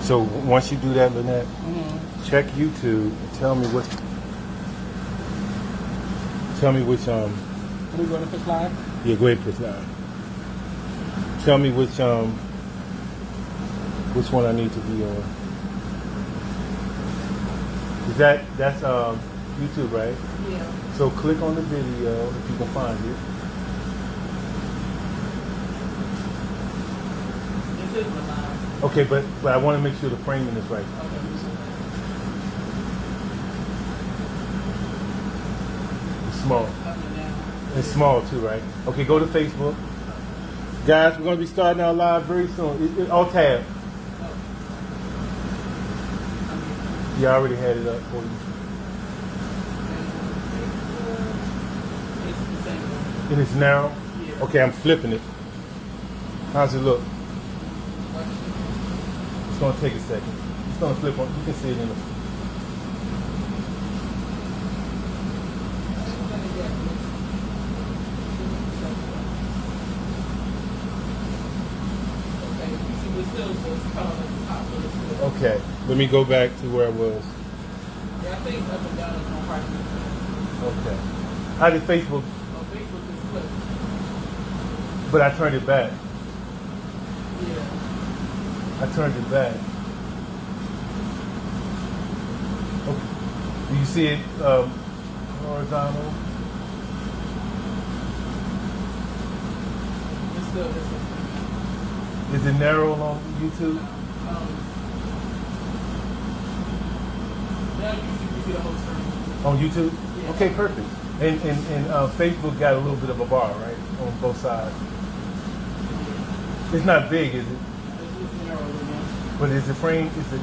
So once you do that, Lynnette, check YouTube and tell me which Are we going to push live? yeah, go ahead and push live. Tell me which one I need to be on. Is that's YouTube, right? Yeah. So click on the video if you can find it. This is the live. Okay, but I want to make sure the framing is right. Okay. It's small. Coming down. It's small too, right? Okay, go to Facebook. Guys, we're going to be starting our live very soon. All tab. Yeah, I already had it up for you. It's the same one. And it's narrow? Yeah. Okay, I'm flipping it. How's it look? It's going to take a second. It's going to flip on. You can see it in the... Okay, let me go back to where I was. Yeah, I think up and down is more hard. Okay. How did Facebook... On Facebook is flipped. But I turned it back. Yeah. I turned it back. Okay. Do you see it horizontal? It's still this one. Is it narrow on YouTube? Now you see the whole screen. On YouTube? Yeah. Okay, perfect. And Facebook got a little bit of a bar, right? On both sides. It's not big, is it? It's narrow again. But is the frame, is the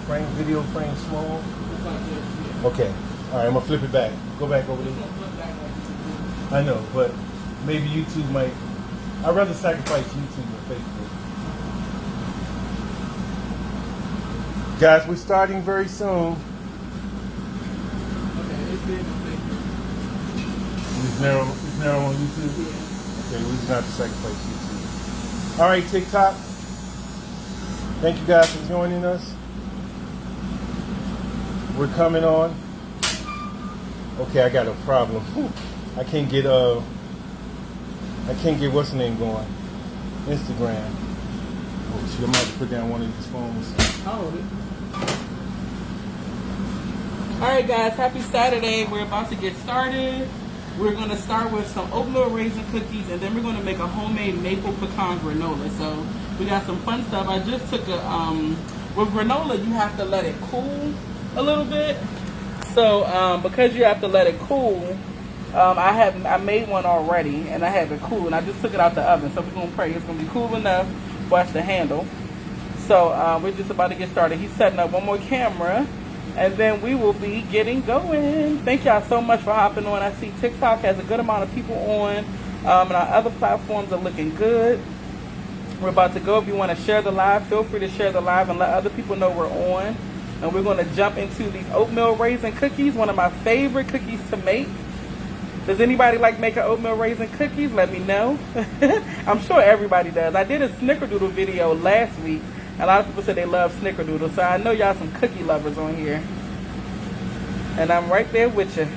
frame, video frame small? It's like this, yeah. Okay. All right, I'm gonna flip it back. Go back over It's there. gonna flip back like this. I know, but maybe YouTube might. I'd rather sacrifice YouTube than Facebook. Guys, we're starting very soon. Okay, it's big and big. It's narrow on YouTube. Yeah. Okay, we just have to sacrifice YouTube. All right, TikTok. Thank you guys for joining us. We're coming on. Okay, I got a problem. I can't get what's the name going. Instagram. Oh shit, I'm about to put down one of these phones. I'll hold it. Alright guys, happy Saturday. We're about to get started. We're going to start with some oatmeal raisin cookies and then we're going to make a homemade maple pecan granola. So we got some fun stuff. I just took with granola you have to let it cool a little bit. So because you have to let it cool, I made one already and I have it cool and I just took it out the oven. So we're going to pray it's going to be cool enough for us to handle. So we're just about to get started. He's setting up one more camera and then we will be getting going. Thank y'all so much for hopping on. I see TikTok has a good amount of people on and our other platforms are looking good. We're about to go. If you want to share the live, feel free to share the live and let other people know we're on. And we're going to jump into these oatmeal raisin cookies, one of my favorite cookies to make. Does anybody like making oatmeal raisin cookies? Let me know. I'm sure everybody does. I did a snickerdoodle video last week. A lot of people said they love snickerdoodle, so I know y'all some cookie lovers on here. And I'm right there with you.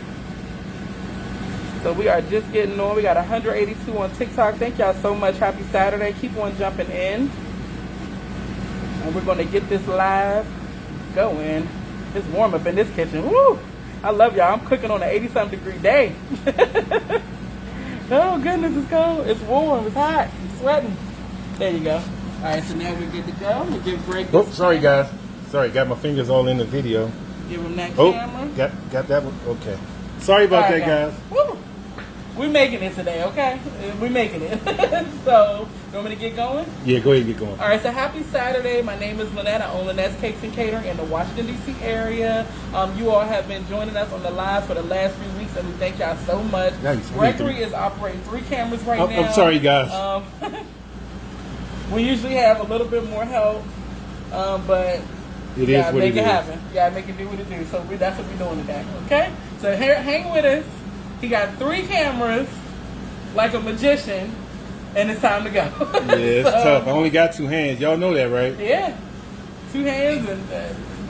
So we are just getting on. We got 182 on TikTok. Thank y'all so much. Happy Saturday. Keep on jumping in. And we're going to get this live going. It's warm up in this kitchen. Woo! I love y'all. I'm cooking on an 80-something degree day. Oh, goodness, it's cold. It's warm. It's hot. I'm sweating. There you go. All right, so now we're good to go. We'll give Greg Oh, sorry, guys. Sorry, got my fingers all in the video. Give him that Oh, camera. got that one. Okay. Sorry about that, guys. Woo! We're making it today, okay? We're making it. So, you want me to get going? Yeah, go ahead and get going. All right, so happy Saturday. My name is Lynnette. I own Lynnette's Cakes and Catering in the Washington, D.C. area. You all have been joining us on the live for the last few weeks, and we thank y'all so much. Nice. Gregory is operating 3 cameras right now. I'm sorry, guys. We usually have a little bit more help, but It is what make it it is. happen. You gotta make it do what it do. So that's what we're doing today, okay? So hang with us. He got 3 cameras, like a magician, and it's time to go. Yeah, it's tough. I only got 2 hands. Y'all know that, right? Yeah. 2 hands and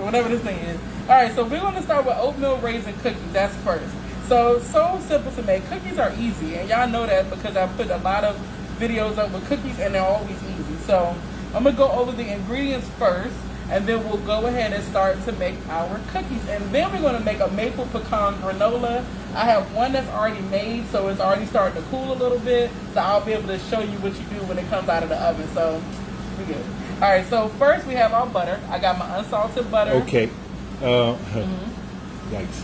whatever this thing is. All right, so we're going to start with oatmeal raisin cookies. That's first. So simple to make. Cookies are easy, and y'all know that because I put a lot of videos up with cookies, and they're always easy. So I'm going to go over the ingredients first, and then we'll go ahead and start to make our cookies. And then we're going to make a maple pecan granola. I have one that's already made, so it's already starting to cool a little bit. So I'll be able to show you what you do when it comes out of the oven. So we're good. All right, so first we have our butter. I got my unsalted butter. Okay. Yikes.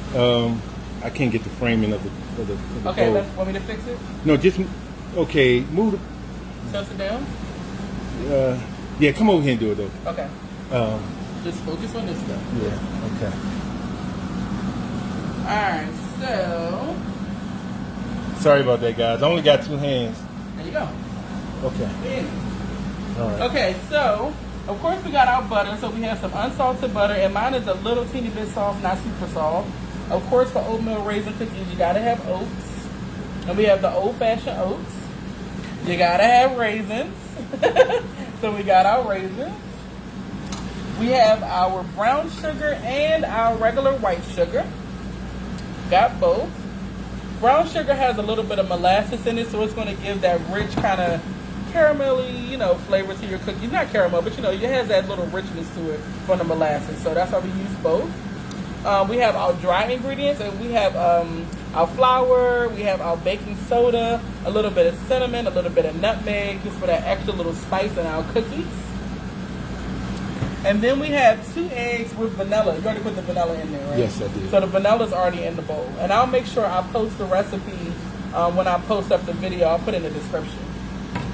I can't get the framing of the Okay, bowl. want me to fix it? No, just okay. Move. Tilt it down. Yeah, come over here and do it though. Okay. Just focus on this stuff. Yeah. Okay. All right, so Sorry about that, guys. I only got 2 hands. there you go. Okay. All right. Okay, so of course we got our butter. So we have some unsalted butter, and mine is a little teeny bit soft, not super soft. Of course, for oatmeal raisin cookies, you gotta have oats, and we have the old-fashioned oats. You gotta have raisins. So we got our raisins. We have our brown sugar and our regular white sugar. Got both. Brown sugar has a little bit of molasses in it, so it's going to give that rich kind of caramelly, flavor to your cookies. Not caramel, but it has that little richness to it from the molasses. So that's why we use both. We have our dry ingredients, and we have our flour, we have our baking soda, a little bit of cinnamon, a little bit of nutmeg, just for that extra little spice in our cookies. And then we have 2 eggs with vanilla. You already put the vanilla in there, right? Yes, I did. So the vanilla's already in the bowl. And I'll make sure I post the recipe when I post up the video. I'll put it in the description.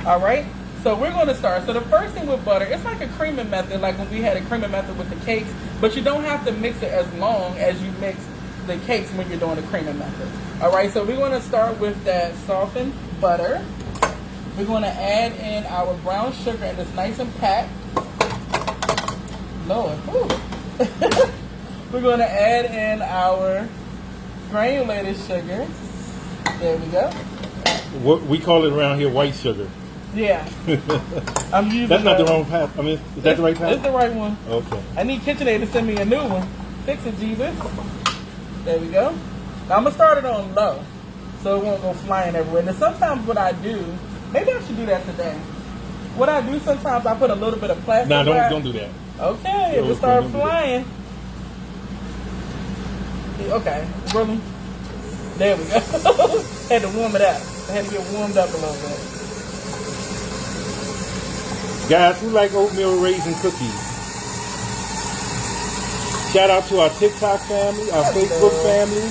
All right? So we're going to start. So the first thing with butter, it's like a creaming method, like when we had a creaming method with the cakes, but you don't have to mix it as long as you mix the cakes when you're doing the creaming method. All right, so we're going to start with that softened butter. We're going to add in our brown sugar, and it's nice and packed. Lord. We're going to add in our granulated sugar. There we go. What we call it around here, white sugar. Yeah. I'm using That's not the wrong path. I mean, is that the right path? It's the right one. Okay. I need KitchenAid to send me a new one. Fix it, Jesus. There we go. Now I'm going to start it on low so it won't go flying everywhere. Now sometimes what I do, maybe I should do that today. What I do sometimes, I put a little bit of plastic wrap. Don't do that. Okay, it'll start flying. Okay, really? There we go. Had to warm it up. I had to get warmed up a little bit. Guys, we like oatmeal raisin cookies. Shout out to our TikTok family, our Facebook family,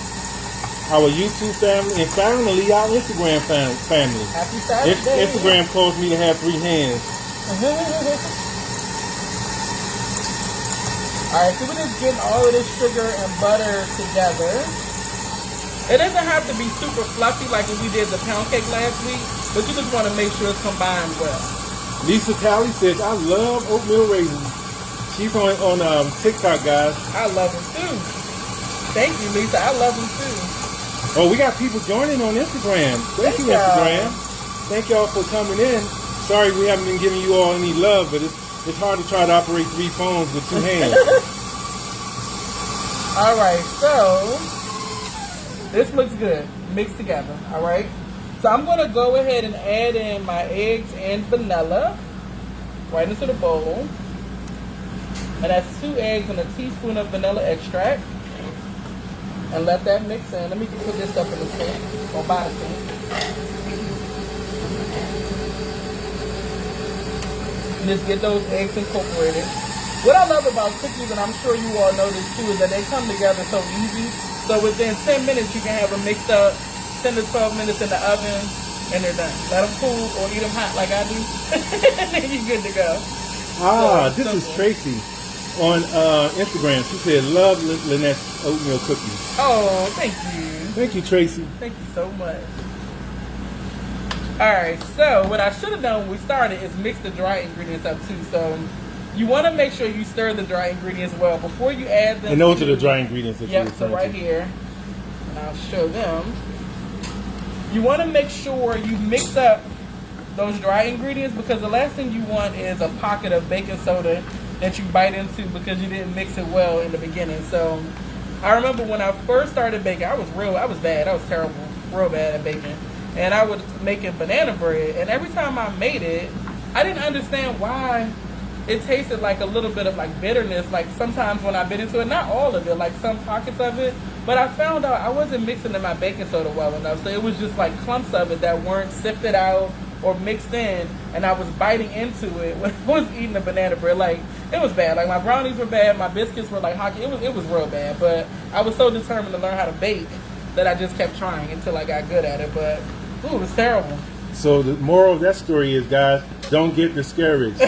our YouTube family, and finally our Instagram family. Happy Saturday. Instagram calls me to have 3 hands. Alright, so we're just getting all of this sugar and butter together. It doesn't have to be super fluffy like when we did the pound cake last week, but you just want to make sure it's combined well. Lisa Talley says, I love oatmeal raisins. She's on TikTok, guys. I love them too. Thank you, Lisa. I love them too. Oh, we got people joining on Instagram. Thank you, Instagram. Thank y'all for coming in. Sorry we haven't been giving you all any love, but it's hard to try to operate 3 phones with 2 hands. All right, so this looks good mixed together. All right, so I'm going to go ahead and add in my eggs and vanilla right into the bowl, and that's 2 eggs and a teaspoon of vanilla extract, and let that mix in. Let me put this stuff in the sink or by the sink. Just get those eggs incorporated. What I love about cookies, and I'm sure you all know this too, is that they come together so easy. So within 10 minutes, you can have them mixed up, 10 to 12 minutes in the oven, and they're done. Let them cool or eat them hot like I do, and then you're good to go. This is Tracy on Instagram. She said, love Lynnette's oatmeal cookies. Oh, thank you. Thank you, Tracy. Thank you so much. Alright, so what I should have done when we started is mix the dry ingredients up too. So you want to make sure you stir the dry ingredients well before you add them. And those are the dry ingredients that you're so right here, and I'll show them. You want to make sure you mix up those dry ingredients, because the last thing you want is a pocket of baking soda that you bite into because you didn't mix it well in the beginning. So I remember when I first started baking, I was bad. I was terrible, real bad at baking. And I was making banana bread, and every time I made it, I didn't understand why it tasted like a little bit of like bitterness. Like sometimes when I bit into it, not all of it, like some pockets of it. But I found out I wasn't mixing in my baking soda well enough. So it was just like clumps of it that weren't sifted out or mixed in, and I was biting into it when I was eating the banana bread. Like, it was bad. Like, my brownies were bad, my biscuits were like hockey. It was real bad, but I was so determined to learn how to bake that I just kept trying until I got good at it. But, ooh, it was terrible. So the moral of that story is, guys, don't get discouraged.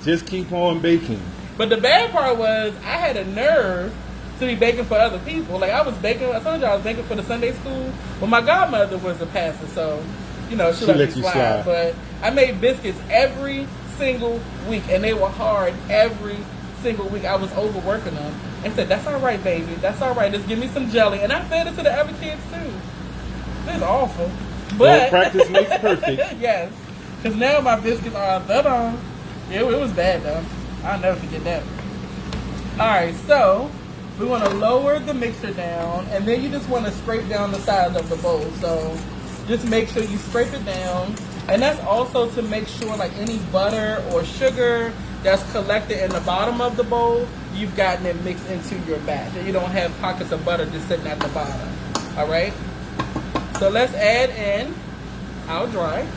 Just keep on baking. But the bad part was I had a nerve to be baking for other people. Like, I was baking, I told you I was baking for the Sunday school. Well, my godmother was a pastor, so, you know, she let me slide. But I made biscuits every single week, and they were hard every single week. I was overworking them. And said, that's all right, baby. That's all right. Just give me some jelly. And I fed it to the other kids, too. It's awful. But well, practice makes perfect. Yes. Because now my biscuits are da-da. It was bad, though. I'll never forget that. All right, so we want to lower the mixer down, and then you just want to scrape down the sides of the bowl. So just make sure you scrape it down. And that's also to make sure like any butter or sugar that's collected in the bottom of the bowl, you've gotten it mixed into your batch. And you don't have pockets of butter just sitting at the bottom. All right? So let's add in our dry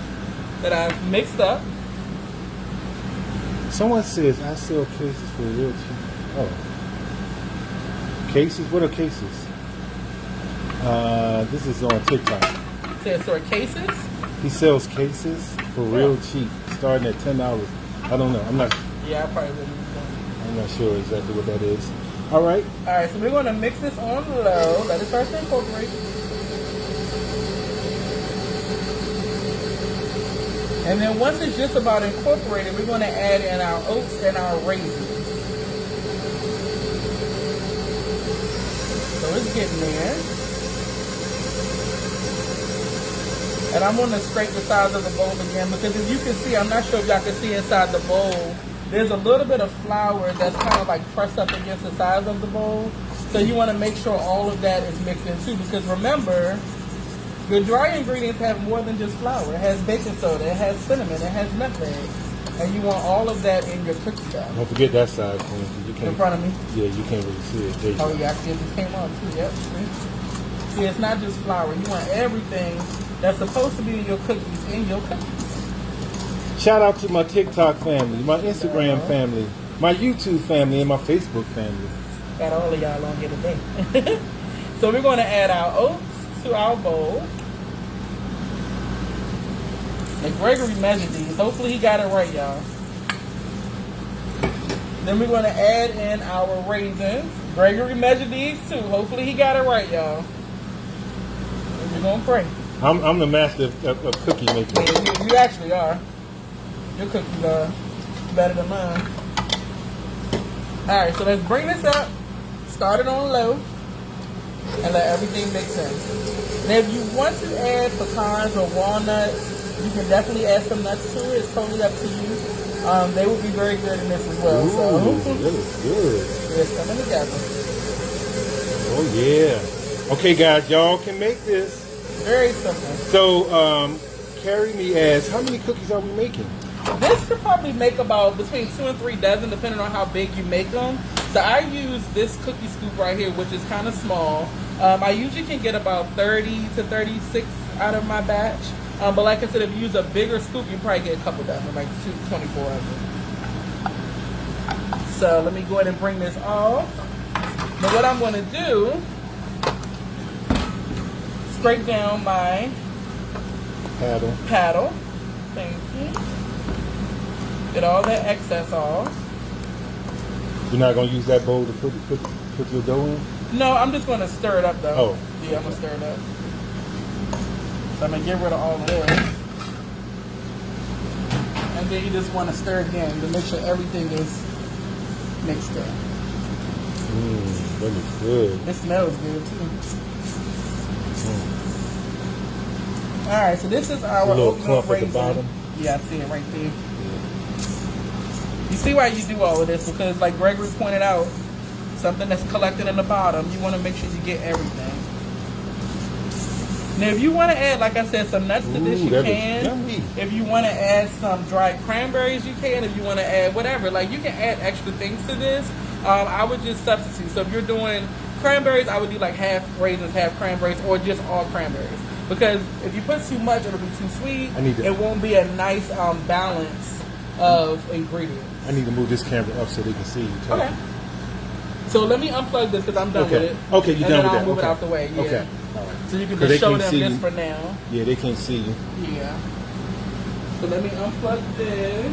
that I've mixed up. Someone says I sell cases for real cheap. Oh. Cases? What are cases? This is on TikTok. Says for cases? He sells cases for real cheap, starting at $10. I don't know. I'm not. Yeah, I probably wouldn't. I'm not sure exactly what that is. All right. All right, so we're going to mix this on low. Let it start to incorporate. And then once it's just about incorporated, we're going to add in our oats and our raisins. So it's getting there. And I'm going to scrape the sides of the bowl again because as you can see, I'm not sure if y'all can see inside the bowl, there's a little bit of flour that's kind of like pressed up against the sides of the bowl. So you want to make sure all of that is mixed in too, because remember, the dry ingredients have more than just flour. It has baking soda, it has cinnamon, it has nutmeg. And you want all of that in your cookie dough. Don't forget that side, Queen. You can't, in front of me? Yeah, you can't really see it. There you oh, go. yeah, I see it just came on too. Yep. See, it's not just flour. You want everything that's supposed to be in your cookies in your cookies. Shout out to my TikTok family, my Instagram family, my YouTube family, and my Facebook family. Got all of y'all on here today. So we're going to add our oats to our bowl. And Gregory measured these. Hopefully he got it right, y'all. Then we're going to add in our raisins. Gregory measured these too. Hopefully he got it right, y'all. And we're going to pray. I'm the master of cookie making. Yeah, you actually are. Your cookies are better than mine. Alright, so let's bring this up. Start it on low. And let everything mix in. Now if you want to add pecans or walnuts, you can definitely add some nuts to it. It's totally up to you. They will be very good in this as well. Ooh, so that looks good. it's coming together. Oh yeah. Okay guys, y'all can make this. Very simple. So carry me as how many cookies are we making? This could probably make about between 2 and 3 dozen depending on how big you make them. So I use this cookie scoop right here, which is kind of small. I usually can get about 30 to 36 out of my batch. But like I said, if you use a bigger scoop, you probably get a couple dozen, like 24 of them. So let me go ahead and bring this off. Now what I'm going to do, scrape down my paddle. Thank you. Get all that excess off. You're not going to use that bowl to put your dough in? No, I'm just going to stir it up though. Oh. Yeah, I'm going to stir it up. So I'm going to get rid of all of this. And then you just want to stir again to make sure everything is mixed in. That looks good. It smells good too. Alright, so this is our little oatmeal clump at the raisin. bottom. Yeah, I see it right there. You see why you do all of this? Because like Gregory pointed out, something that's collected in the bottom, you want to make sure you get everything. Now, if you want to add, like I said, some nuts to this, you can. If you want to add some dried cranberries, you can. If you want to add whatever, like you can add extra things to this. I would just substitute. So if you're doing cranberries, I would do like half raisins, half cranberries, or just all cranberries. Because if you put too much, it'll be too sweet. It won't be a nice balance of ingredients. I need to move this camera up so they can see you. Okay. So let me unplug this because I'm done with it. Okay, you're done with that. And then I'll move it out the way. Yeah. Okay. All right. So you can just show them this for now. Yeah, they can't see you. Yeah. So let me unplug this.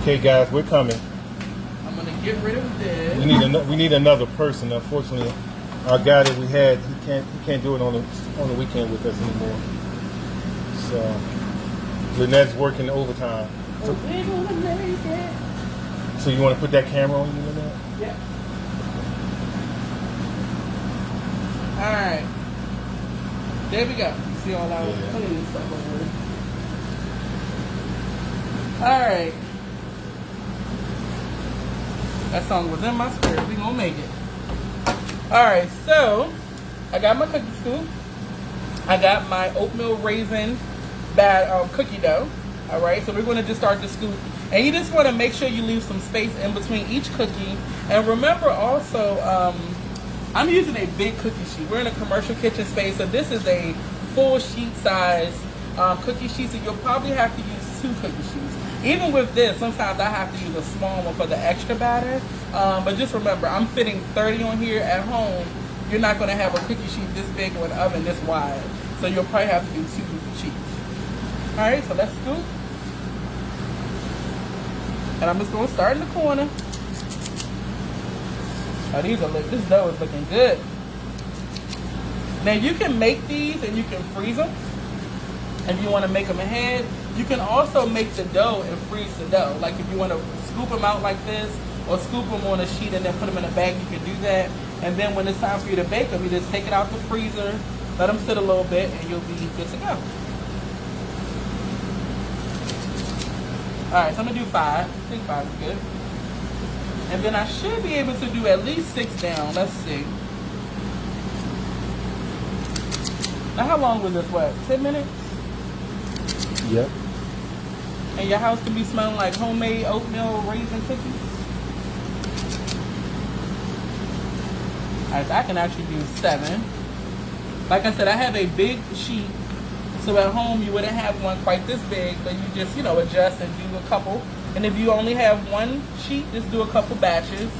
Okay, guys, we're coming. I'm gonna get rid of this. We need another person. Unfortunately, our guy that we had, he can't do it on the weekend with us anymore. So Lynnette's working overtime. So you want to put that camera on you, Lynnette? Yeah. All right. There we go. You see all our clean stuff over there. All right. That song was in my spirit. We gonna make it. All right. So I got my cookie scoop. I got my oatmeal raisin cookie dough. All right. So we're gonna just start the scoop. And you just want to make sure you leave some space in between each cookie. And remember also, I'm using a big cookie sheet. We're in a commercial kitchen space, so this is a full sheet size cookie sheet. So you'll probably have to use 2 cookie sheets. Even with this, sometimes I have to use a small one for the extra batter. But just remember, I'm fitting 30 on here at home. You're not going to have a cookie sheet this big or an oven this wide. So you'll probably have to do 2 cookie sheets. All right, so let's scoop. And I'm just going to start in the corner. Oh, this dough is looking good. Now you can make these and you can freeze them. If you want to make them ahead, you can also make the dough and freeze the dough. Like if you want to scoop them out like this or scoop them on a sheet and then put them in a bag, you can do that. And then when it's time for you to bake them, you just take it out the freezer, let them sit a little bit, and you'll be good to go. Alright, so I'm going to do 5. I think 5 is good. And then I should be able to do at least 6 down. Let's see. Now how long was this? What? 10 minutes? Yep. And your house can be smelling like homemade oatmeal raisin cookies? Alright, so I can actually do 7. Like I said, I have a big sheet. So at home, you wouldn't have one quite this big, but you just, adjust and do a couple. And if you only have one sheet, just do a couple batches.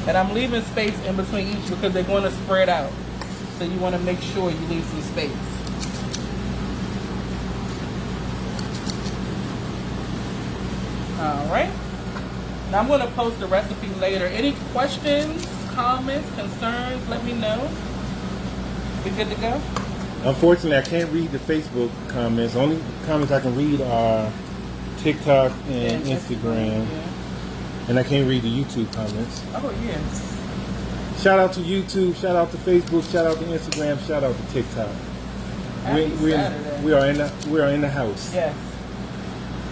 And I'm leaving space in between each because they're going to spread out. So you want to make sure you leave some space. All right. Now I'm going to post the recipe later. Any questions, comments, concerns, let me know. We good to go? Unfortunately, I can't read the Facebook comments. Only comments I can read are TikTok and Instagram. Yeah. And I can't read the YouTube comments. Oh, yeah. Shout out to YouTube, shout out to Facebook, shout out to Instagram, shout out to TikTok. We are in the house. Yes.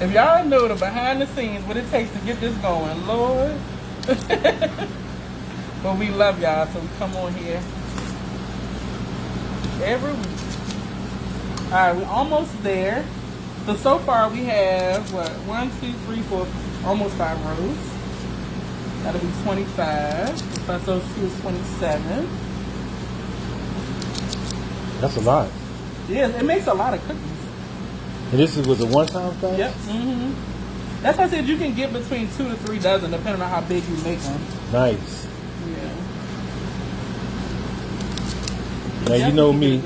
If y'all know the behind the scenes, what it takes to get this going, Lord. But we love y'all, so we come on here every week. All right, we're almost there. So far we have, 1, 2, 3, 4, almost 5 rows. That'll be 25. Plus those 2 is 27. That's a lot. Yeah, it makes a lot of cookies. And this was a one-time fast? Yep. Mm-hmm. That's why I said you can get between 2 to 3 dozen, depending on how big you make them. Nice. Yeah. Now you know me.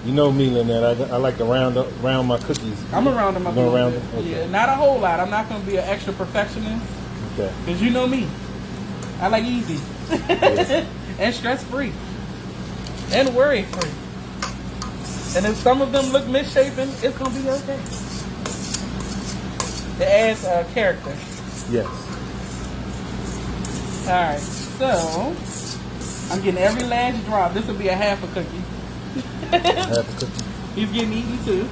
You know me, Lynnette. I like to round my cookies. I'm gonna round them up a little bit. Okay. Yeah, not a whole lot. I'm not gonna be an extra perfectionist. Okay. Because you know me. I like easy. Yes. And stress-free. And worry-free. And if some of them look misshapen, it's gonna be okay. It adds character. Yes. Alright, so I'm getting every last drop. This will be a half a cookie. Half a cookie. He's getting eaten too.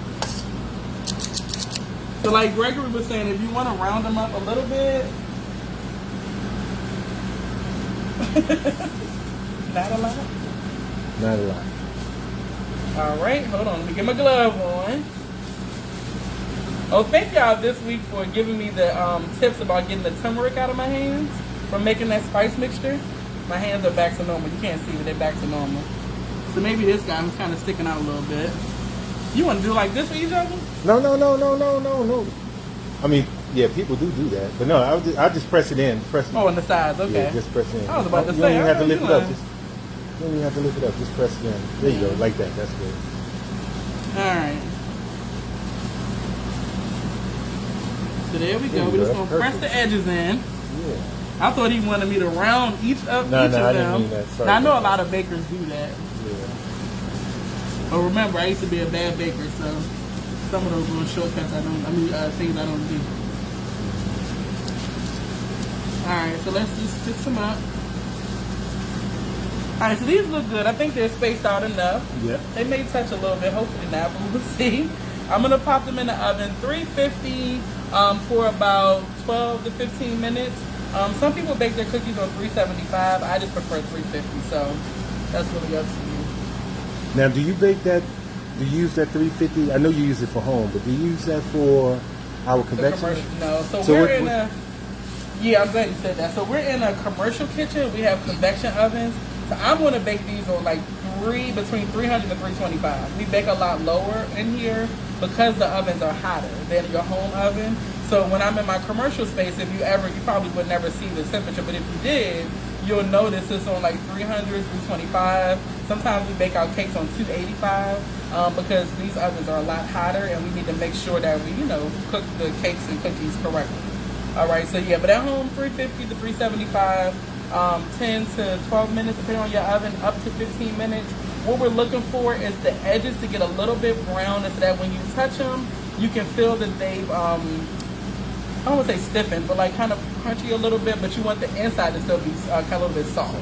So like Gregory was saying, if you want to round them up a little bit, not a lot. Not a lot. All right, hold on. Let me get my glove on. Oh, thank y'all this week for giving me the tips about getting the turmeric out of my hands from making that spice mixture. My hands are back to normal. You can't see, but they're back to normal. So maybe this guy was kind of sticking out a little bit. You want to do like this for each other? No. I mean, yeah, people do that, but no, I just press it in. Oh, on the sides, okay. Yeah, just press it in. I was about to you say, don't even have to lift it up. like... You don't even have to lift it up. Just press it in. There you go, like that. That's good. All right. So there we go. There you We're just go. gonna That's press the edges in. Yeah. I thought he wanted me to round each of No, each I of didn't them. mean that. Sorry Now, I know a about lot of bakers do that. Yeah. But remember, I used to be a bad baker, so some of those little shortcuts things I don't do. Alright, so let's just fix them up. Alright, so these look good. I think they're spaced out enough. Yeah. They may touch a little bit, hopefully not, but we'll see. I'm gonna pop them in the oven, 350 for about 12 to 15 minutes. Some people bake their cookies on 375. I just prefer 350, so that's really up to you. Now, do you bake that? Do you use that 350? I know you use it for home, but do you use that for our convection? No. So So we're what- in a. Yeah, I'm glad you said that. So we're in a commercial kitchen. We have convection ovens. So I'm going to bake these on like between 300 and 325. We bake a lot lower in here because the ovens are hotter than your home oven. So when I'm in my commercial space, you probably would never see the temperature, but if you did, you'll notice it's on like 300, 325. Sometimes we bake our cakes on 285 because these ovens are a lot hotter and we need to make sure that we, cook the cakes and cookies correctly. All right, so yeah, but at home, 350 to 375, 10 to 12 minutes, depending on your oven, up to 15 minutes. What we're looking for is the edges to get a little bit brown so that when you touch them, you can feel that they've, I don't want to say stiffened, but like kind of crunchy a little bit, but you want the inside to still be kind of a little bit soft.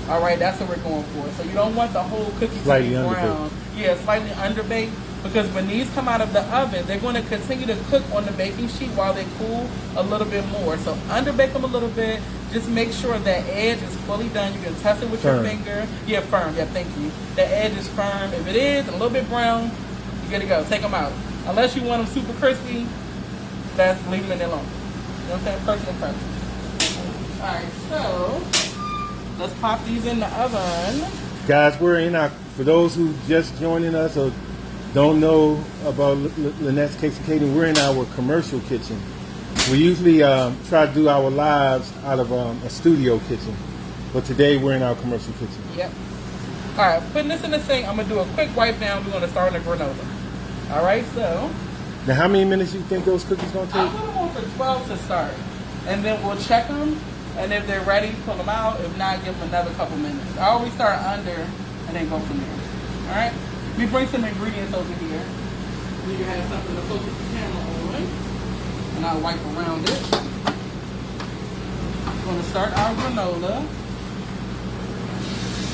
All right, that's what we're going for. So you don't want the whole cookie to be brown. Yeah, slightly underbaked, because when these come out of the oven, they're going to continue to cook on the baking sheet while they cool a little bit more. So underbake them a little bit. Just make sure that edge is fully done. You can test it with your finger. Yeah, firm. Yeah, thank you. The edge is firm. If it is a little bit brown, you're good to go. Take them out. Unless you want them super crispy, that's leave them in there long. You know what I'm saying? Personal preference. All right, so let's pop these in the oven. Guys, for those who just joining us or don't know about Lynnette's Cakes and Catering, we're in our commercial kitchen. We usually try to do our lives out of a studio kitchen, but today we're in our commercial kitchen. Yep. All right, putting this in the sink, I'm going to do a quick wipe down. We're going to start in the granola. All right, so. Now, how many minutes you think those cookies going to take? I'm going to go for 12 to start, and then we'll check them, and if they're ready, pull them out. If not, give them another couple minutes. I always start under and then go from there. All right? We bring some ingredients over here. You can have something to focus the camera on. And I'll wipe around it. I'm going to start our granola.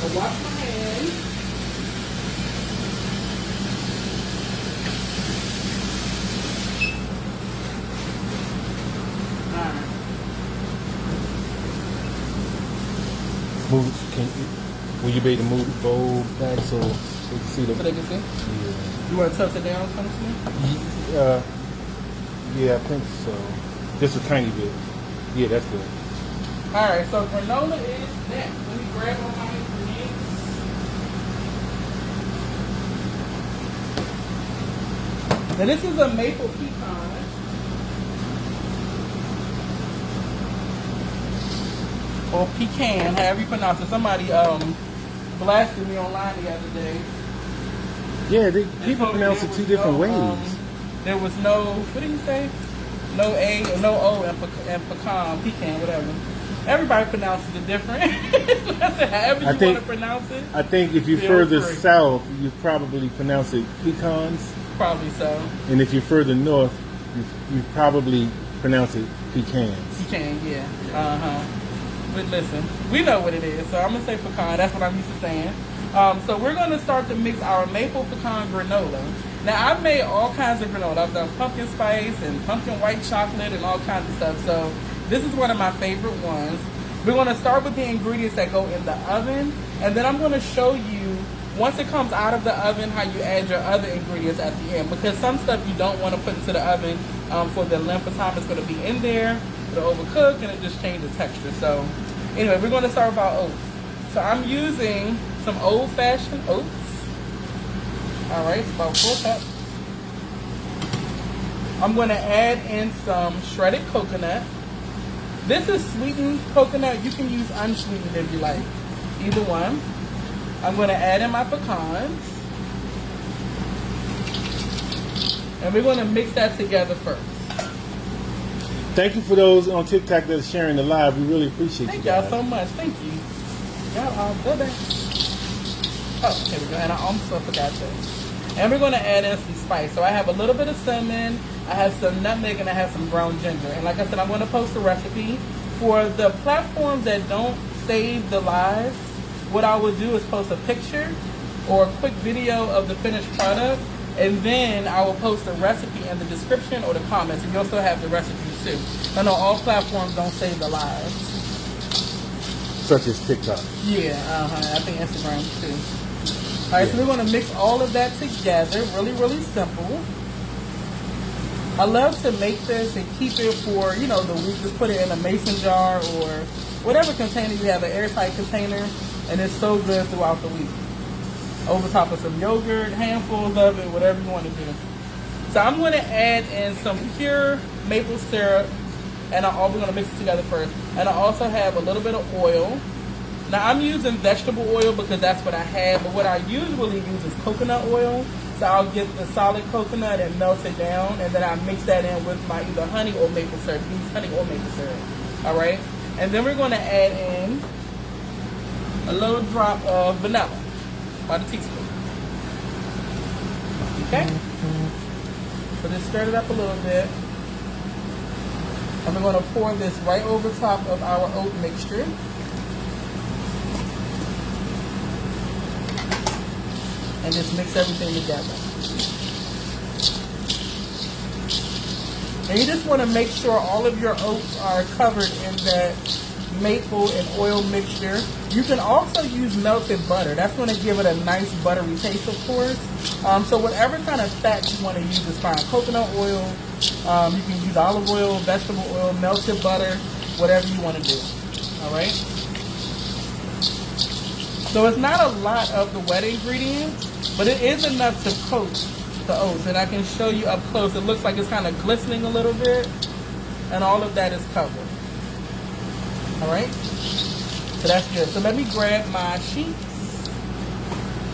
I'll wash my hands. Alright. Will you be able to move the bowl back so they can see the... So they can see? Yeah. You want to tuck it down some? Yeah, I think so. Just a tiny bit. Yeah, that's good. Alright, so granola is next. Let me grab all my ingredients. Now this is a maple pecan. Or pecan, however you pronounce it. Somebody blasted me online the other day. Yeah, people pronounce it two different ways. There was no, what did you say? No A or no O and pecan, whatever. Everybody pronounces it different. However you want to pronounce it. I think if you're further south, you probably pronounce it pecans. Probably so. And if you're further north, you probably pronounce it pecans. Pecan, yeah. Uh-huh. But listen, we know what it is, so I'm going to say pecan. That's what I'm used to saying. So we're going to start to mix our maple pecan granola. Now, I've made all kinds of granola. I've done pumpkin spice and pumpkin white chocolate and all kinds of stuff. So this is one of my favorite ones. We're going to start with the ingredients that go in the oven. And then I'm going to show you, once it comes out of the oven, how you add your other ingredients at the end. Because some stuff you don't want to put into the oven for the length of time it's going to be in there. It'll overcook and it just changes texture. So anyway, we're going to start with our oats. So I'm using some old-fashioned oats. All right, it's about 4 cups. I'm going to add in some shredded coconut. This is sweetened coconut. You can use unsweetened if you like. Either one. I'm going to add in my pecans. And we're going to mix that together first. Thank you for those on TikTok that are sharing the live. We really appreciate Thank you y'all guys. so much. Thank you. Y'all are the best. Oh, here we go. And I almost forgot this. And we're going to add in some spice. So I have a little bit of cinnamon, I have some nutmeg, and I have some ground ginger. And like I said, I'm going to post a recipe. For the platforms that don't save the lives, what I will do is post a picture or a quick video of the finished product, and then I will post a recipe in the description or the comments, and you'll still have the recipes too. I know all platforms don't save the lives. Such as TikTok. Yeah, I think Instagram too. All right, so we're going to mix all of that together. Really, really simple. I love to make this and keep it for, you know, the week. Just put it in a mason jar or whatever container you have, an airtight container, and it's so good throughout the week. Over top of some yogurt, handfuls of it, whatever you want to do. So I'm going to add in some pure maple syrup, and we're going to mix it together first. And I also have a little bit of oil. Now I'm using vegetable oil because that's what I have, but what I usually use is coconut oil. So I'll get the solid coconut and melt it down, and then I mix that in with my either honey or maple syrup. Use honey or maple syrup. All right, and then we're going to add in a little drop of vanilla, about a teaspoon. Okay. So just stir it up a little bit, and we're going to pour this right over top of our oat mixture. And just mix everything together. And you just want to make sure all of your oats are covered in that maple and oil mixture. You can also use melted butter. That's going to give it a nice buttery taste, of course. So whatever kind of fat you want to use is fine. Coconut oil, you can use olive oil, vegetable oil, melted butter, whatever you want to do. All right? So it's not a lot of the wet ingredients, but it is enough to coat the oats. And I can show you up close. It looks like it's kind of glistening a little bit. And all of that is covered. Alright? So that's good. So let me grab my sheets.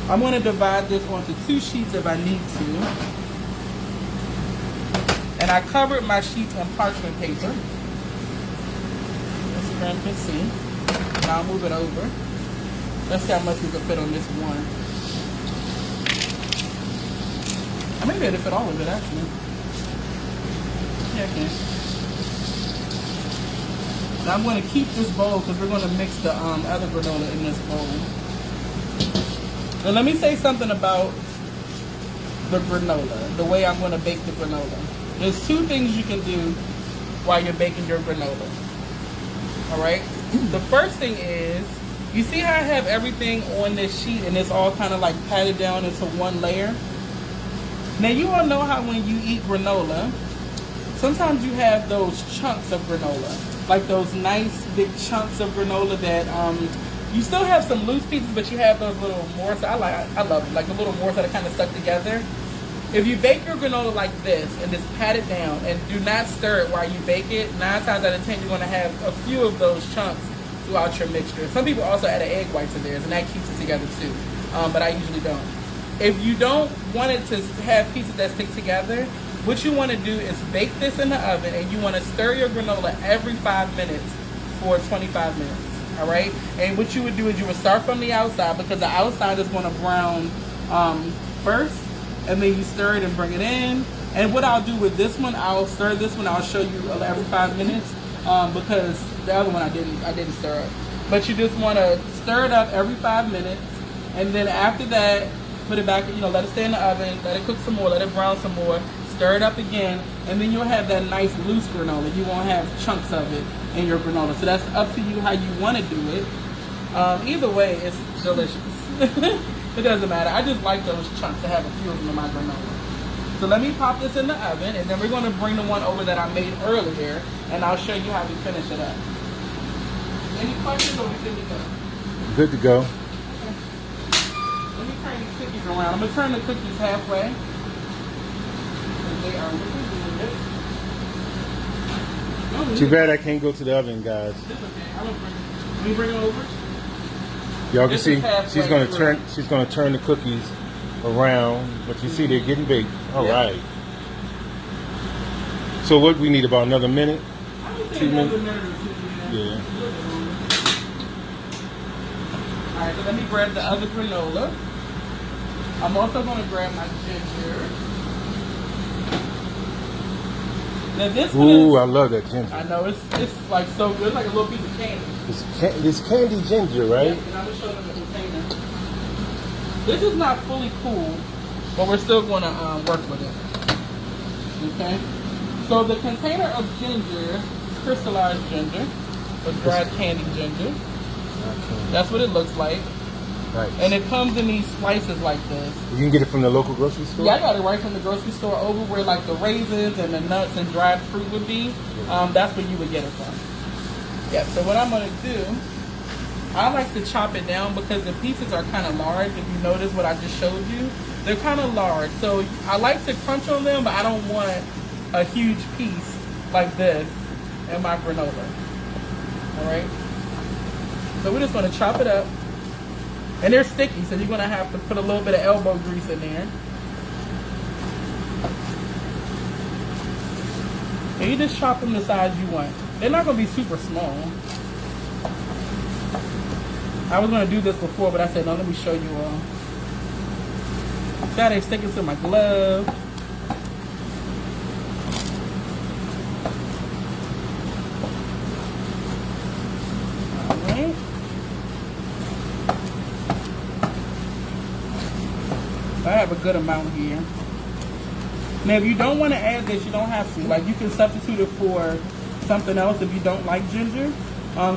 I'm going to divide this onto 2 sheets if I need to. And I covered my sheets in parchment paper. As you can see. Now I'll move it over. Let's see how much we can fit on this one. I may be able to fit all of it, actually. Yeah, I can. Now I'm going to keep this bowl because we're going to mix the other granola in this bowl. Now let me say something about the granola, the way I'm going to bake the granola. There's 2 things you can do while you're baking your granola. Alright? The first thing is, you see how I have everything on this sheet and it's all kind of like patted down into one layer? Now you all know how when you eat granola, sometimes you have those chunks of granola. Like those nice big chunks of granola that you still have some loose pieces, but you have those little morsels. I love it, like the little morsels that are kind of stuck together. If you bake your granola like this and just pat it down and do not stir it while you bake it, 9 times out of 10 you're going to have a few of those chunks throughout your mixture. Some people also add an egg white to theirs, and that keeps it together too. But I usually don't. If you don't want it to have pieces that stick together, what you want to do is bake this in the oven, and you want to stir your granola every 5 minutes for 25 minutes. All right? And what you would do is you would start from the outside, because the outside is going to brown first, and then you stir it and bring it in. And what I'll do with this one, I'll stir this one. I'll show you every 5 minutes because the other one I didn't stir it. But you just want to stir it up every 5 minutes, and then after that, put it back, let it stay in the oven, let it cook some more, let it brown some more, stir it up again, and then you'll have that nice loose granola. You won't have chunks of it in your granola. So that's up to you how you want to do it. Either way, it's delicious. It doesn't matter. I just like those chunks to have a few of them in my granola. So let me pop this in the oven, and then we're going to bring the one over that I made earlier, and I'll show you how we finish it up. Any questions, or we good to go? Good to go. Okay. Let me turn these cookies around. I'm going to turn the cookies halfway. They are looking good. Too bad I can't go to the oven, guys. It's okay. I'm gonna let me bring it over. Y'all can This see is halfway she's gonna through. turn the cookies around, but you see they're getting baked. All Yeah. right. So what we need, about another minute? I would say 2 another minutes. minute or two. Yeah. All right, so let me grab the other granola. I'm also going to grab my ginger. Now this one Ooh, I is, love that ginger. I know it's like so good, like a little piece of candy. It's candy ginger, right? Yeah, and I'm gonna show them the container. This is not fully cool, but we're still going to work with it. Okay. So the container of ginger is crystallized ginger, or dried candy ginger. Okay. That's what it looks like. Nice. And it comes in these slices like this. You can get it from the local grocery store? Yeah, I got it right from the grocery store over where like the raisins and the nuts and dried fruit would be. That's where you would get it from. Yeah, so what I'm going to do, I like to chop it down because the pieces are kind of large. If you notice what I just showed you, they're kind of large. So I like to crunch on them, but I don't want a huge piece like this in my granola. All right? So we're just going to chop it up. And they're sticky, so you're going to have to put a little bit of elbow grease in there. And you just chop them the size you want. They're not going to be super small. I was going to do this before, but I said, no, let me show you all. Got it sticking to my glove. All right. I have a good amount here. Now, if you don't want to add this, you don't have to. Like, you can substitute it for something else if you don't like ginger.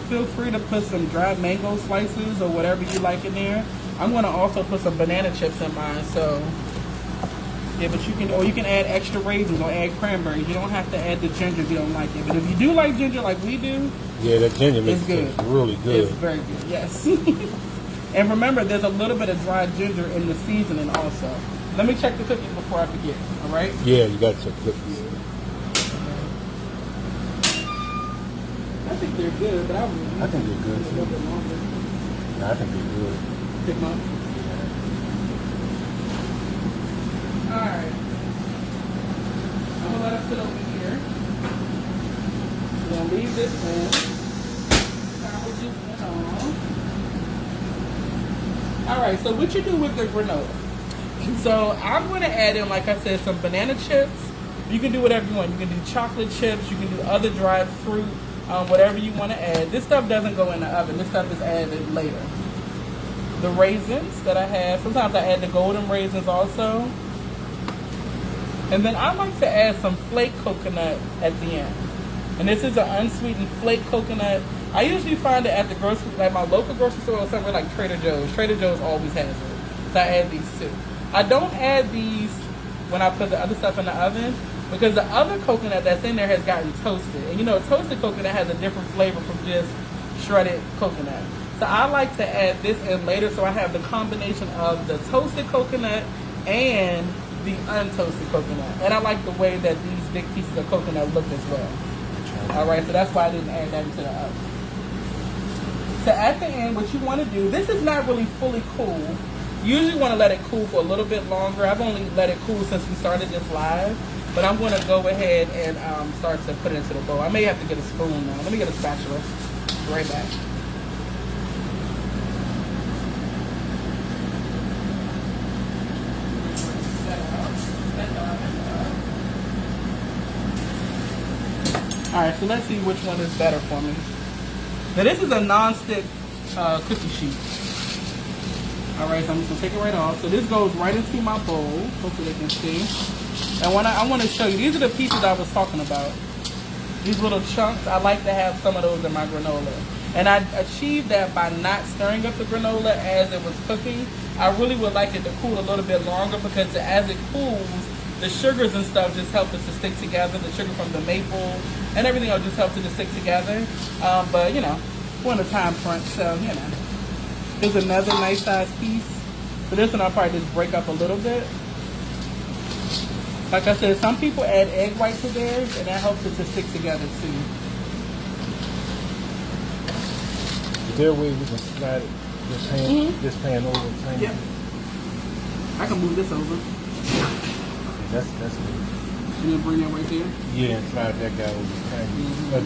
Feel free to put some dried mango slices or whatever you like in there. I'm going to also put some banana chips in mine. So, yeah, but you can, or you can add extra raisins or add cranberries. You don't have to add the ginger if you don't like it. But if you do like ginger like we do, Yeah, that ginger makes it's it good. taste really good. It's very good, yes. And remember, there's a little bit of dried ginger in the seasoning also. Let me check the cookies before I forget, all right? Yeah, you got to check the cookies. I think they're good, but I think they're good, a little bit longer. Yeah, I think they're good. Pick them up. All right. I'm gonna let it sit over here. We're gonna leave this in. Sandwiches and all. All right, so what you do with the granola? So I'm going to add in, like I said, some banana chips. You can do whatever you want. You can do chocolate chips. You can do other dried fruit, whatever you want to add. This stuff doesn't go in the oven. This stuff is added later. The raisins that I have, sometimes I add the golden raisins also. And then I like to add some flake coconut at the end. And this is an unsweetened flake coconut. I usually find it at the grocery, like my local grocery store or somewhere like Trader Joe's. Trader Joe's always has it. So I add these too. I don't add these when I put the other stuff in the oven because the other coconut that's in there has gotten toasted. And you know, toasted coconut has a different flavor from just shredded coconut. So I like to add this in later so I have the combination of the toasted coconut and the untoasted coconut. And I like the way that these big pieces of coconut look as well. Alright, so that's why I didn't add that into the oven. So at the end, what you want to do, this is not really fully cool. You usually want to let it cool for a little bit longer. I've only let it cool since we started this live. But I'm going to go ahead and start to put it into the bowl. I may have to get a spoon now. Let me get a spatula. Be right back. Alright, so let's see which one is better for me. Now this is a non-stick cookie sheet. Alright, so I'm just gonna take it right off. So this goes right into my bowl. Hopefully they can see. And I want to show you, these are the pieces I was talking about. These little chunks, I like to have some of those in my granola. And I achieved that by not stirring up the granola as it was cooking. I really would like it to cool a little bit longer because as it cools, the sugars and stuff just help it to stick together. The sugar from the maple and everything will just help it to stick together. But you know, we're on a time crunch, so you know. Here's another nice size piece. So this one I'll probably just break up a little bit. Like I said, some people add egg white to theirs, and that helps it to stick together too. Is there a way we can slide it, this pan over and change Yep. it? I can move this over. That's good. And then bring that right there. Yeah, and slide that guy over the pan. But,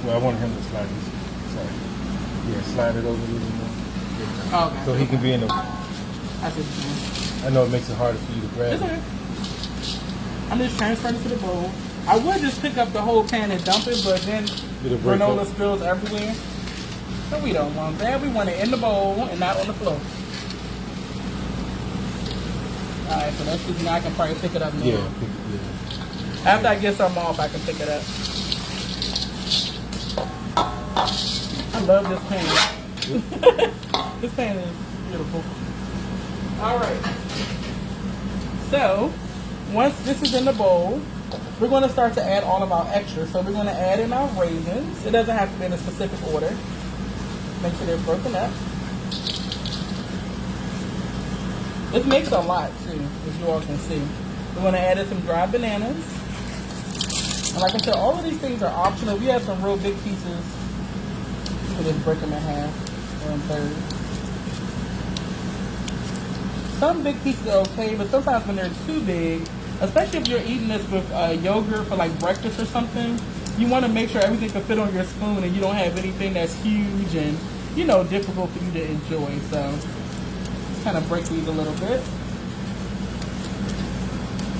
well, I want him to slide this. Sorry. Yeah, slide it over a little more. Oh, okay. So he can be in the... I see what you're saying. I know it makes it harder for you to grab It's it. okay. I'm just transferring it to the bowl. I would just pick up the whole pan and dump it, but then It'll break granola up. spills everywhere. So we don't want that. We want it in the bowl and not on the floor. Alright, so that's just now I can probably pick it up now. Yeah. After I get something off, I can pick it up. I love this pan. This pan is beautiful. Alright. So, once this is in the bowl, we're going to start to add all of our extras. So we're going to add in our raisins. It doesn't have to be in a specific order. Make sure they're broken up. This makes a lot too, as you all can see. We're going to add in some dried bananas. And like I said, all of these things are optional. We have some real big pieces. You can just break them in half or in thirds. Some big pieces are okay, but sometimes when they're too big, especially if you're eating this with yogurt for like breakfast or something, you want to make sure everything can fit on your spoon and you don't have anything that's huge and, you know, difficult for you to enjoy. So, just kind of break these a little bit.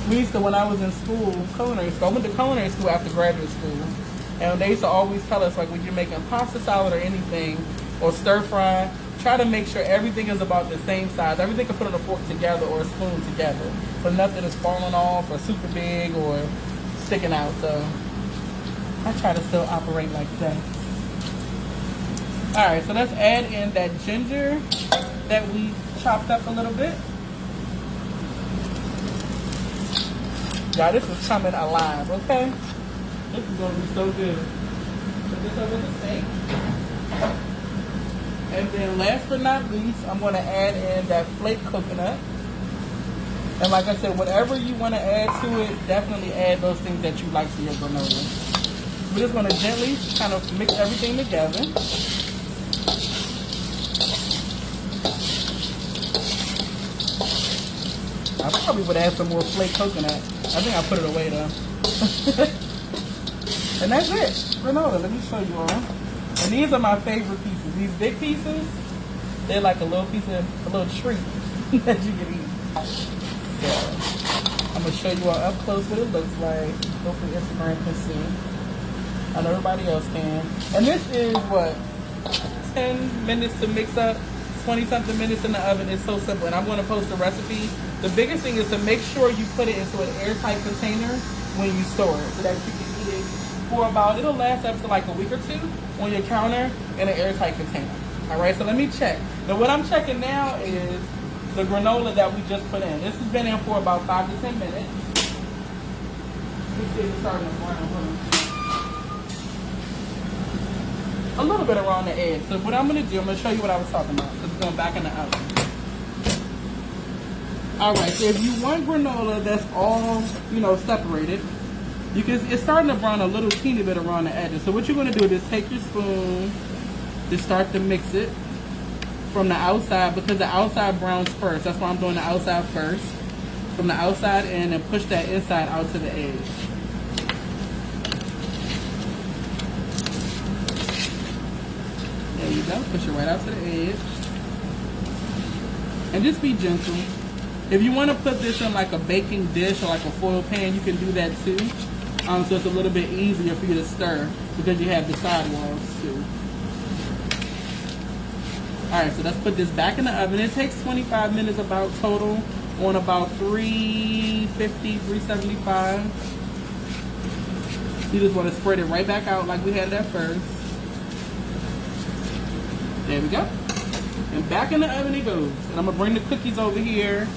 We used to, when I was in school, culinary school, I went to culinary school after graduate school. And they used to always tell us, like, when you're making pasta salad or anything, or stir fry, try to make sure everything is about the same size. Everything can put on a fork together or a spoon together. So nothing is falling off or super big or sticking out. So I try to still operate like that. Alright, so let's add in that ginger that we chopped up a little bit. Y'all, this is coming alive, okay? This is going to be so good. Put this over the sink. And then last but not least, I'm going to add in that flake coconut. And like I said, whatever you want to add to it, definitely add those things that you like to your granola. We're just going to gently kind of mix everything together. I probably would add some more flake coconut. I think I put it away though. And that's it. Granola, let me show you all. And these are my favorite pieces. These big pieces, they're like a little piece of, a little treat that you can eat. So, I'm going to show you all up close what it looks like. Hopefully Instagram can see. I know everybody else can. And this is what? 10 minutes to mix up, 20-something minutes in the oven. It's so simple. And I'm going to post a recipe. The biggest thing is to make sure you put it into an airtight container when you store it so that you can eat it for about, it'll last up to like a week or two on your counter in an airtight container. Alright, so let me check. Now what I'm checking now is the granola that we just put in. This has been in for about 5 to 10 minutes. Let's see if it's starting to brown. A little bit around the edge. So what I'm going to do, I'm going to show you what I was talking about. It's going back in the oven. Alright, so if you want granola that's all, you know, separated, you can, it's starting to brown a little teeny bit around the edges. So what you're going to do is just take your spoon, just start to mix it from the outside, because the outside browns first. That's why I'm doing the outside first. From the outside in and push that inside out to the edge. There you go. Push it right out to the edge. And just be gentle. If you want to put this in like a baking dish or like a foil pan, you can do that too. So it's a little bit easier for you to stir because you have the sidewalls too. Alright, so let's put this back in the oven. It takes 25 minutes about total on about 350, 375. You just want to spread it right back out like we had that first. There we go. And back in the oven it goes. And I'm going to bring the cookies over here.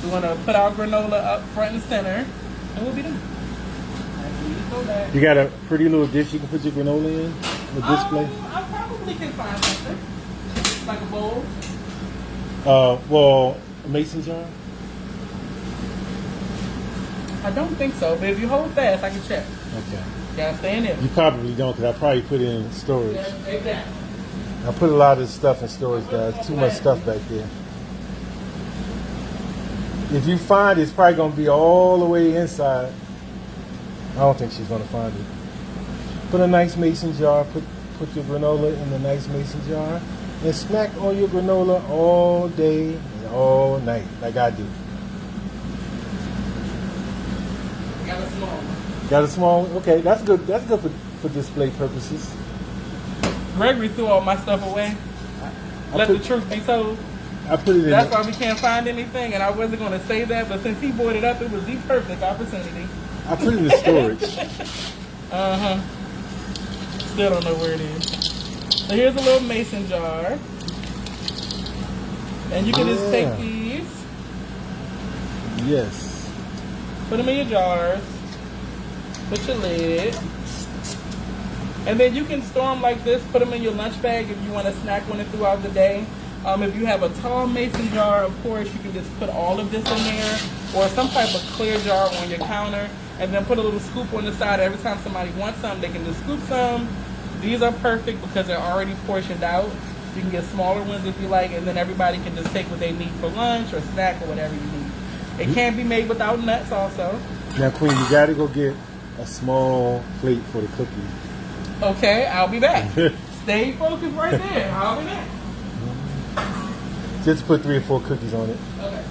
We're going to put our granola up front and center. And we'll be done. You got a pretty little dish you can put your granola in? The display? I probably can find something. Like a bowl. Well, a mason jar? I don't think so, but if you hold fast, I can check. Okay. You gotta stay in there. You probably don't, because I probably put it in storage. Yeah, exactly. I put a lot of this stuff in storage, guys. Too much stuff back there. If you find it, it's probably going to be all the way inside. I don't think she's going to find it. Put a nice mason jar. Put your granola in the nice mason jar. And snack on your granola all day and all night, like I do. Got a small one. Got a small one? Okay, that's good. That's good for display purposes. Gregory threw all my stuff away. Let the truth be told. I put it in. That's why we can't find anything, and I wasn't going to say that, but since he brought it up, it was the perfect opportunity. I put it in storage. Still don't know where it is. So here's a little mason jar. And you can just take these. Yes. Put them in your jars. Put your lid. And then you can store them like this. Put them in your lunch bag if you want to snack on it throughout the day. If you have a tall mason jar, of course, you can just put all of this in there. Or some type of clear jar on your counter. And then put a little scoop on the side. Every time somebody wants some, they can just scoop some. These are perfect because they're already portioned out. You can get smaller ones if you like, and then everybody can just take what they need for lunch or snack or whatever you need. It can be made without nuts also. Now, Queen, you got to go get a small plate for the cookies. Okay, I'll be back. Stay focused right there. I'll be back. Just put 3 or 4 cookies on it. Okay.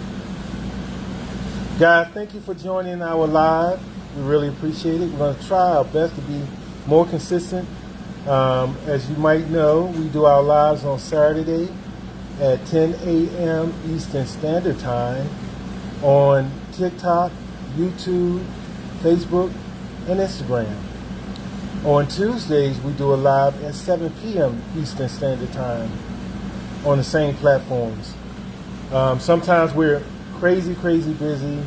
Guys, thank you for joining our live. We really appreciate it. We're going to try our best to be more consistent. As you might know, we do our lives on Saturday at 10 a.m. Eastern Standard Time on TikTok, YouTube, Facebook, and Instagram. On Tuesdays, we do a live at 7 p.m. Eastern Standard Time on the same platforms. Sometimes we're crazy busy.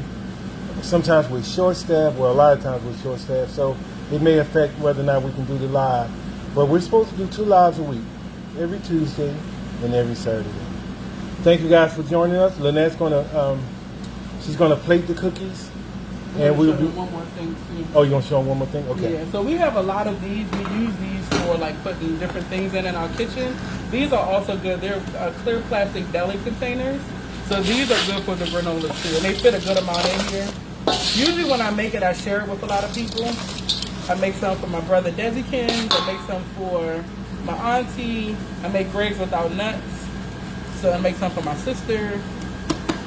Sometimes we're short-staffed. Well, a lot of times we're short-staffed, so it may affect whether or not we can do the live. But we're supposed to do 2 lives a week, every Tuesday and every Saturday. Thank you guys for joining us. Lynnette's she's gonna plate the cookies, and we'll do one more thing too. Oh, you gonna show them one more thing? Okay. Yeah. So we have a lot of these. We use these for like putting different things in our kitchen. These are also good. They're clear plastic deli containers. So these are good for the granola too, and they fit a good amount in here. Usually when I make it, I share it with a lot of people. I make some for my brother Desikin. I make some for my auntie. I make Greg's without nuts. So I make some for my sister.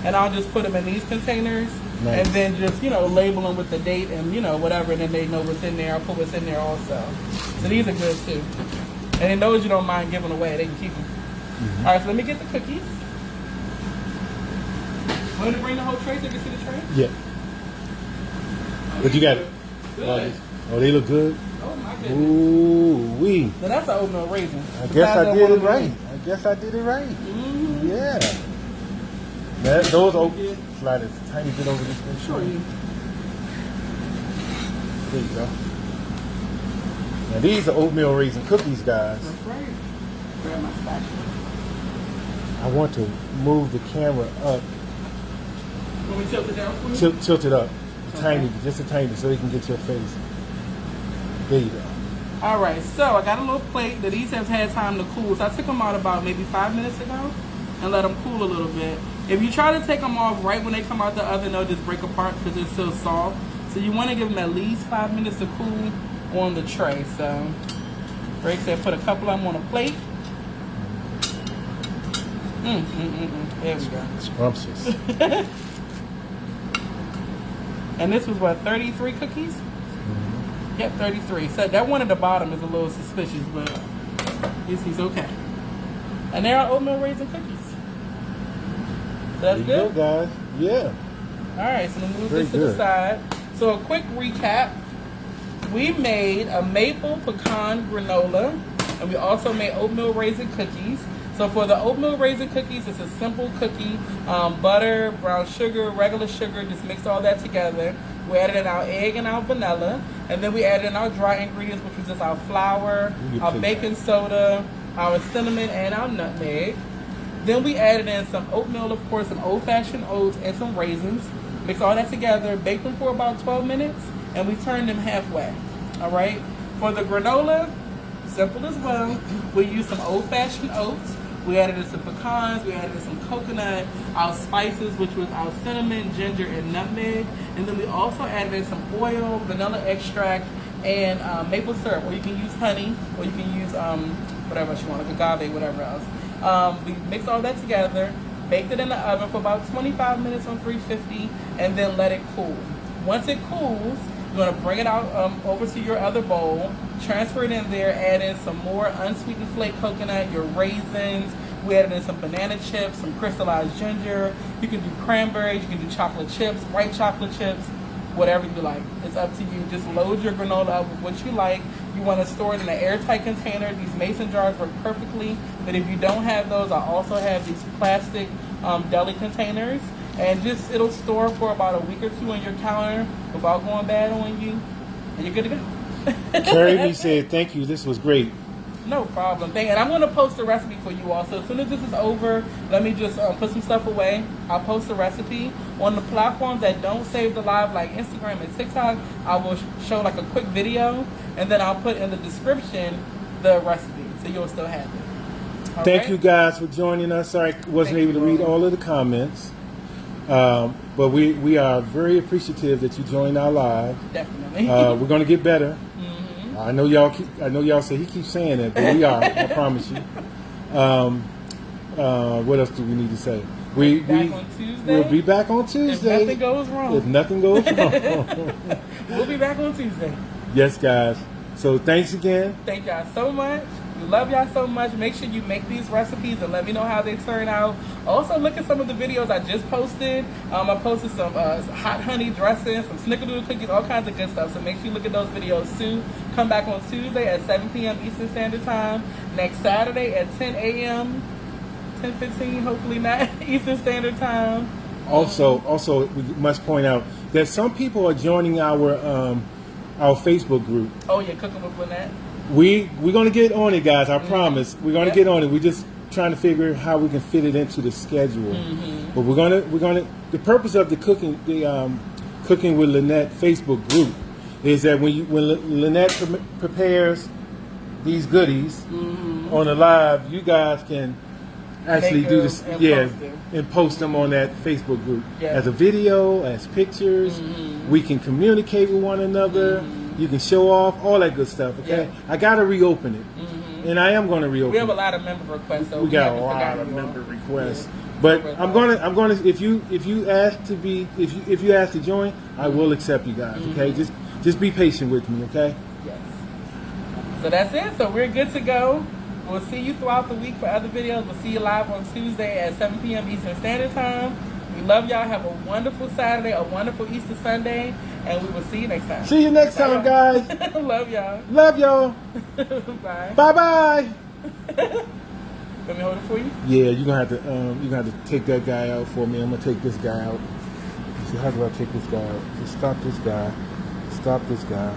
And I'll just put them in these containers. Nice. And then just, label them with the date and, whatever. And then they know what's in there. I'll put what's in there also. So these are good too. And those you don't mind giving away, they can keep them. Mm-hmm. All right, so let me get the cookies. Want to bring the whole tray so you can see the tray? Yeah. But you got it. Good. Oh, they look good. Oh my goodness. Ooh-wee. Now that's an oatmeal raisin. I guess I did it right. Mm-hmm. Yeah. Those oatmeal. Slide a tiny bit over this way. Sure. There you go. Now these are oatmeal raisin cookies, guys. That's right. Grab my spatula. I want to move the camera up. Want me to tilt it down for you? Tilt it up. Just a tiny bit so they can get your face. There you go. Alright, so I got a little plate that these have had time to cool. So I took them out about maybe 5 minutes ago and let them cool a little bit. If you try to take them off right when they come out the oven, they'll just break apart because they're still soft. So you want to give them at least 5 minutes to cool on the tray. So Greg said put a couple of them on a plate. There we go. Scrumptious. And this was what, 33 cookies? Mm-hmm. Yep, 33. So that one at the bottom is a little suspicious, but he's okay. And they're our oatmeal raisin cookies. So that's There you good? go, guys. Yeah. All right, so we'll move Very this to the good. side. So a quick recap. We made a maple pecan granola, and we also made oatmeal raisin cookies. So for the oatmeal raisin cookies, it's a simple cookie, butter, brown sugar, regular sugar, just mix all that together. We added in our egg and our vanilla, and then we added in our dry ingredients, which was just our flour, our baking soda, our cinnamon, and our nutmeg. Then we added in some oatmeal, of course, some old-fashioned oats, and some raisins. Mix all that together, bake them for about 12 minutes, and we turn them halfway. All right? For the granola, simple as well. We used some old-fashioned oats. We added in some pecans, we added in some coconut, our spices, which was our cinnamon, ginger, and nutmeg. And then we also added in some oil, vanilla extract, and maple syrup. Or you can use honey, or you can use whatever else you want, like agave, whatever else. We mixed all that together, baked it in the oven for about 25 minutes on 350, and then let it cool. Once it cools, you're going to bring it out over to your other bowl, transfer it in there, add in some more unsweetened flake coconut, your raisins. We added in some banana chips, some crystallized ginger. You can do cranberries, you can do chocolate chips, white chocolate chips, whatever you like. It's up to you. Just load your granola up with what you like. You want to store it in an airtight container. These mason jars work perfectly. But if you don't have those, I also have these plastic deli containers. And just, it'll store for about a week or two on your counter without going bad on you. And you're good to go. Carrie B said, thank you. This was great. No problem. And I'm going to post the recipe for you all. So as soon as this is over, let me just put some stuff away. I'll post the recipe. On the platforms that don't save the live, like Instagram and TikTok, I will show like a quick video. And then I'll put in the description the recipe. So you'll still have it. All Thank right? you guys for joining us. Sorry I wasn't Thank able to you, read Roland. all of the comments. But we are very appreciative that you joined our live. Definitely. We're going to get better. I know y'all say he keeps saying that, but we are. I promise you. What else do we need to say? We'll be back on Tuesday. We'll be back on Tuesday. If nothing goes wrong. If nothing goes wrong. We'll be back on Tuesday. Yes, guys. So thanks again. Thank y'all so much. We love y'all so much. Make sure you make these recipes and let me know how they turn out. Also, look at some of the videos I just posted. I posted some hot honey dressing, some snickerdoodle cookies, all kinds of good stuff. So make sure you look at those videos too. Come back on Tuesday at 7 p.m. Eastern Standard Time. Next Saturday at 10 a.m. 10:15, hopefully not Eastern Standard Time. Also, we must point out that some people are joining our Facebook group. Oh yeah, Cooking with Lynnette. We're gonna get on it, guys. I promise. We're gonna get on it. We're just trying to figure how we can fit it into the schedule. But we're gonna. The purpose of the cooking with Lynnette Facebook group is that when Lynnette prepares these goodies on the live, you guys can actually do this, and post them on that Facebook group as a video, as pictures. We can communicate with one another. You can show off all that good stuff. Okay, I gotta reopen it, and I am going to reopen. We have a lot of member requests. So we got a lot of member requests, but I'm gonna. If you ask to join, I will accept you guys. Okay, just be patient with me. Okay. Yes. So that's it. So we're good to go. We'll see you throughout the week for other videos. We'll see you live on Tuesday at 7 p.m. Eastern Standard Time. We love y'all. Have a wonderful Saturday, a wonderful Easter Sunday, and we will see you next time. See you next time, guys. Love y'all. Love y'all. Bye. Bye. Let me hold it for you. Yeah, you're gonna have to take that guy out for me. I'm gonna take this guy out. So how do I take this guy out? Just stop this guy. Stop this guy.